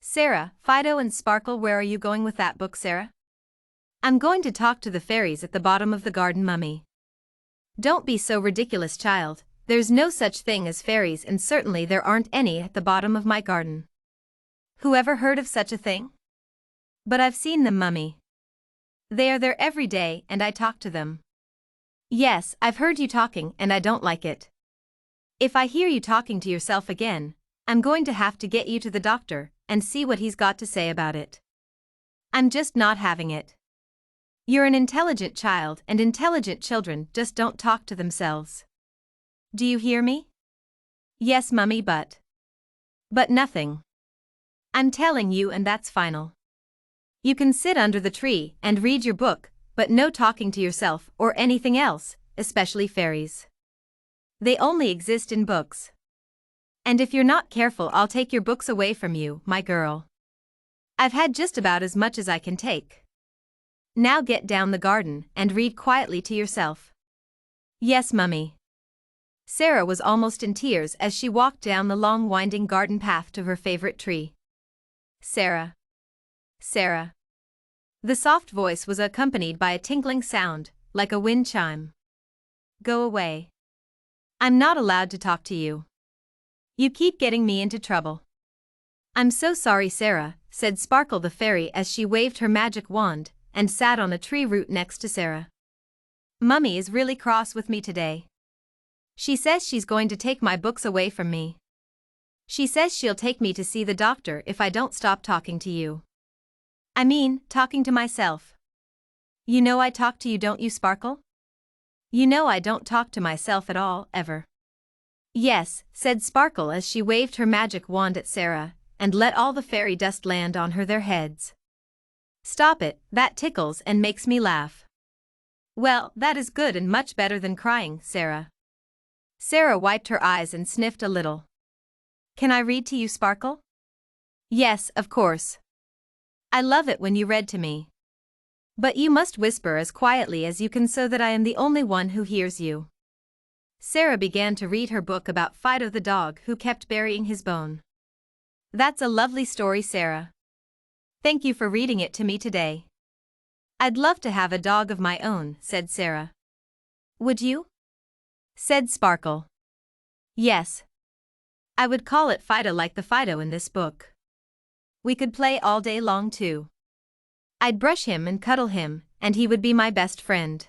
Sarah, Fido and Sparkle, where are you going with that book, Sarah? I'm going to talk to the fairies at the bottom of the garden, Mummy. Don't be so ridiculous, child. There's no such thing as fairies, and certainly there aren't any at the bottom of my garden. Whoever heard of such a thing? But I've seen them, Mummy. They are there every day and I talk to them. Yes, I've heard you talking and I don't like it. If I hear you talking to yourself again, I'm going to have to get you to the doctor and see what he's got to say about it. I'm just not having it. You're an intelligent child and intelligent children just don't talk to themselves. Do you hear me? Yes, Mummy, but nothing. I'm telling you, and that's final. You can sit under the tree and read your book, but no talking to yourself or anything else, especially fairies. They only exist in books. And if you're not careful, I'll take your books away from you, my girl. I've had just about as much as I can take. Now get down the garden and read quietly to yourself. Yes, Mummy. Sarah was almost in tears as she walked down the long winding garden path to her favorite tree. Sarah. Sarah. The soft voice was accompanied by a tinkling sound, like a wind chime. Go away. I'm not allowed to talk to you. You keep getting me into trouble. I'm so sorry, Sarah, said Sparkle the fairy as she waved her magic wand and sat on a tree root next to Sarah. Mummy is really cross with me today. She says she's going to take my books away from me. She says she'll take me to see the doctor if I don't stop talking to you. I mean, talking to myself. You know I talk to you, don't you, Sparkle? You know I don't talk to myself at all, ever. Yes, said Sparkle as she waved her magic wand at Sarah, and let all the fairy dust land on their heads. Stop it, that tickles and makes me laugh. Well, that is good and much better than crying, Sarah. Sarah wiped her eyes and sniffed a little. Can I read to you, Sparkle? Yes, of course. I love it when you read to me. But you must whisper as quietly as you can so that I am the only one who hears you. Sarah began to read her book about Fido the dog who kept burying his bone. That's a lovely story, Sarah. Thank you for reading it to me today. I'd love to have a dog of my own, said Sarah. Would you? Said Sparkle. Yes. I would call it Fido, like the Fido in this book. We could play all day long too. I'd brush him and cuddle him, and he would be my best friend.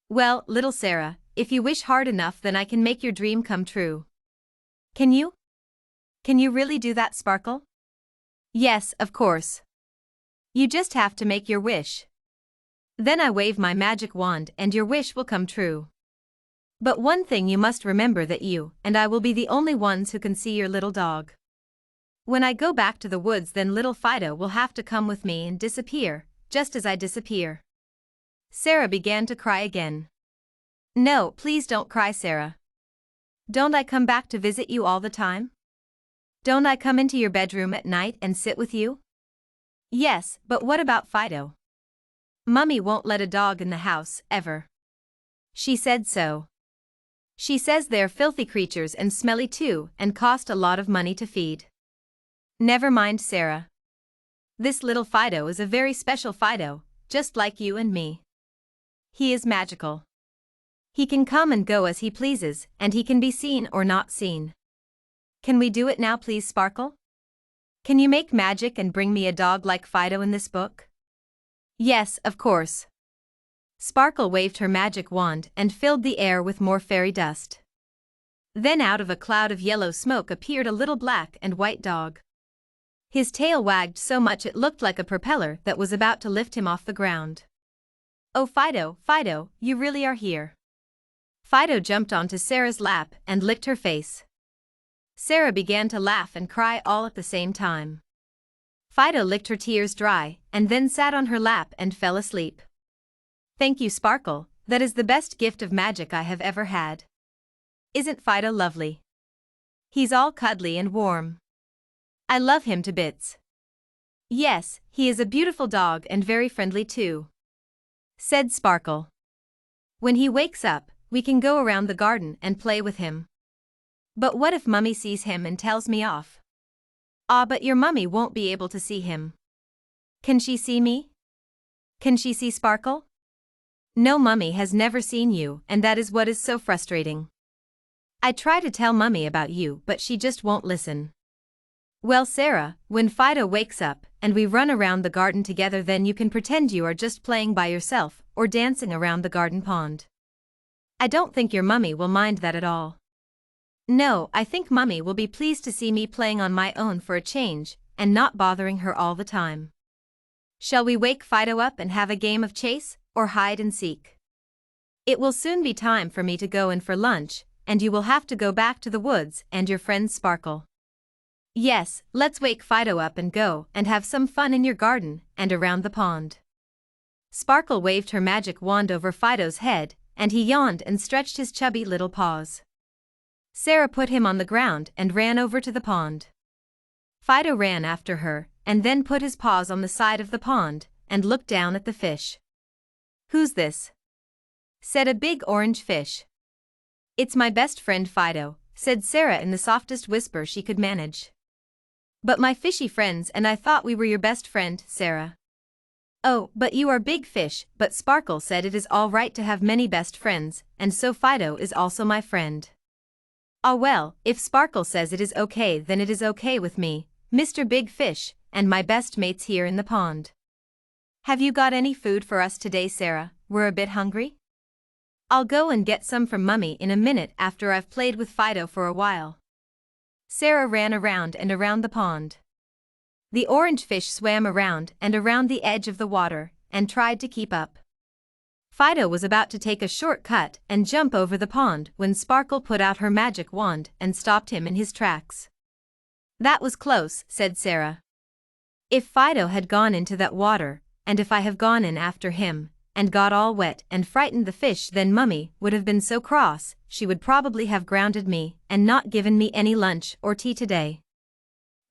Well, little Sarah, if you wish hard enough, then I can make your dream come true. Can you? Can you really do that, Sparkle? Yes, of course. You just have to make your wish. Then I wave my magic wand and your wish will come true. But one thing you must remember, that you and I will be the only ones who can see your little dog. When I go back to the woods, then little Fido will have to come with me and disappear, just as I disappear. Sarah began to cry again. No, please don't cry, Sarah. Don't I come back to visit you all the time? Don't I come into your bedroom at night and sit with you? Yes, but what about Fido? Mummy won't let a dog in the house, ever. She said so. She says they're filthy creatures and smelly too, and cost a lot of money to feed. Never mind, Sarah. This little Fido is a very special Fido, just like you and me. He is magical. He can come and go as he pleases, and he can be seen or not seen. Can we do it now, please, Sparkle? Can you make magic and bring me a dog like Fido in this book? Yes, of course. Sparkle waved her magic wand and filled the air with more fairy dust. Then out of a cloud of yellow smoke appeared a little black and white dog. His tail wagged so much it looked like a propeller that was about to lift him off the ground. Oh, Fido, Fido, you really are here. Fido jumped onto Sarah's lap and licked her face. Sarah began to laugh and cry all at the same time. Fido licked her tears dry and then sat on her lap and fell asleep. Thank you, Sparkle, that is the best gift of magic I have ever had. Isn't Fido lovely? He's all cuddly and warm. I love him to bits. Yes, he is a beautiful dog and very friendly too, said Sparkle. When he wakes up, we can go around the garden and play with him. But what if Mummy sees him and tells me off? Ah, but your mummy won't be able to see him. Can she see me? Can she see Sparkle? No, mummy has never seen you, and that is what is so frustrating. I try to tell mummy about you, but she just won't listen. Well, Sarah, when Fido wakes up and we run around the garden together, then you can pretend you are just playing by yourself or dancing around the garden pond. I don't think your mummy will mind that at all. No, I think mummy will be pleased to see me playing on my own for a change and not bothering her all the time. Shall we wake Fido up and have a game of chase or hide and seek? It will soon be time for me to go in for lunch, and you will have to go back to the woods and your friend Sparkle. Yes, let's wake Fido up and go and have some fun in your garden and around the pond. Sparkle waved her magic wand over Fido's head, and he yawned and stretched his chubby little paws. Sarah put him on the ground and ran over to the pond. Fido ran after her, and then put his paws on the side of the pond and looked down at the fish. "Who's this?" said a big orange fish. "It's my best friend Fido," said Sarah in the softest whisper she could manage. "But my fishy friends and I thought we were your best friend, Sarah." "Oh, but you are big fish," but Sparkle said it is all right to have many best friends, and so Fido is also my friend. "Ah well, if Sparkle says it is okay, then it is okay with me, Mr. Big Fish, and my best mates here in the pond. Have you got any food for us today, Sarah? We're a bit hungry." "I'll go and get some from mummy in a minute after I've played with Fido for a while." Sarah ran around and around the pond. The orange fish swam around and around the edge of the water and tried to keep up. Fido was about to take a short cut and jump over the pond when Sparkle put out her magic wand and stopped him in his tracks. "That was close," said Sarah. "If Fido had gone into that water, and if I have gone in after him, and got all wet and frightened the fish, then mummy would have been so cross, she would probably have grounded me and not given me any lunch or tea today."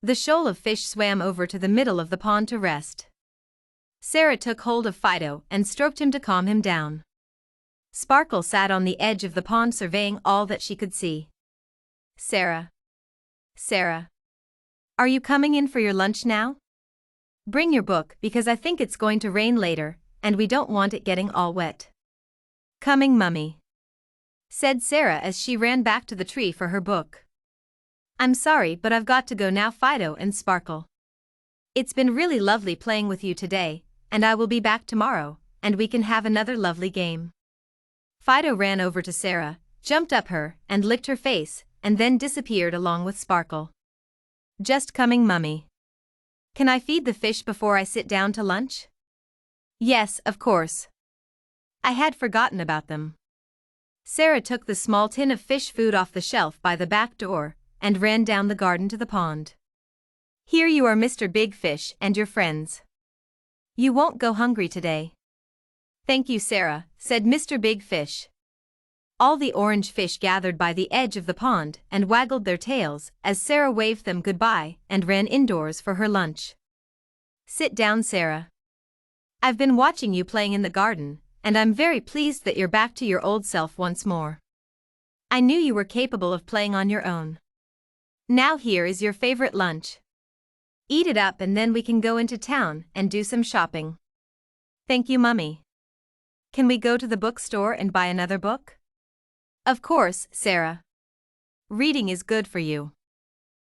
The shoal of fish swam over to the middle of the pond to rest. Sarah took hold of Fido and stroked him to calm him down. Sparkle sat on the edge of the pond surveying all that she could see. Sarah. Are you coming in for your lunch now? Bring your book because I think it's going to rain later, and we don't want it getting all wet." "Coming, mummy," said Sarah as she ran back to the tree for her book. "I'm sorry, but I've got to go now, Fido and Sparkle. It's been really lovely playing with you today, and I will be back tomorrow, and we can have another lovely game." Fido ran over to Sarah, jumped up her, and licked her face, and then disappeared along with Sparkle. "Just coming, mummy. Can I feed the fish before I sit down to lunch?" "Yes, of course. I had forgotten about them." Sarah took the small tin of fish food off the shelf by the back door and ran down the garden to the pond. "Here you are, Mr. Big Fish and your friends. You won't go hungry today." "Thank you, Sarah," said Mr. Big Fish. All the orange fish gathered by the edge of the pond and waggled their tails as Sarah waved them goodbye and ran indoors for her lunch. "Sit down, Sarah. I've been watching you playing in the garden, and I'm very pleased that you're back to your old self once more. I knew you were capable of playing on your own. Now here is your favorite lunch. Eat it up and then we can go into town and do some shopping." "Thank you, mummy. Can we go to the bookstore and buy another book?" "Of course, Sarah. Reading is good for you."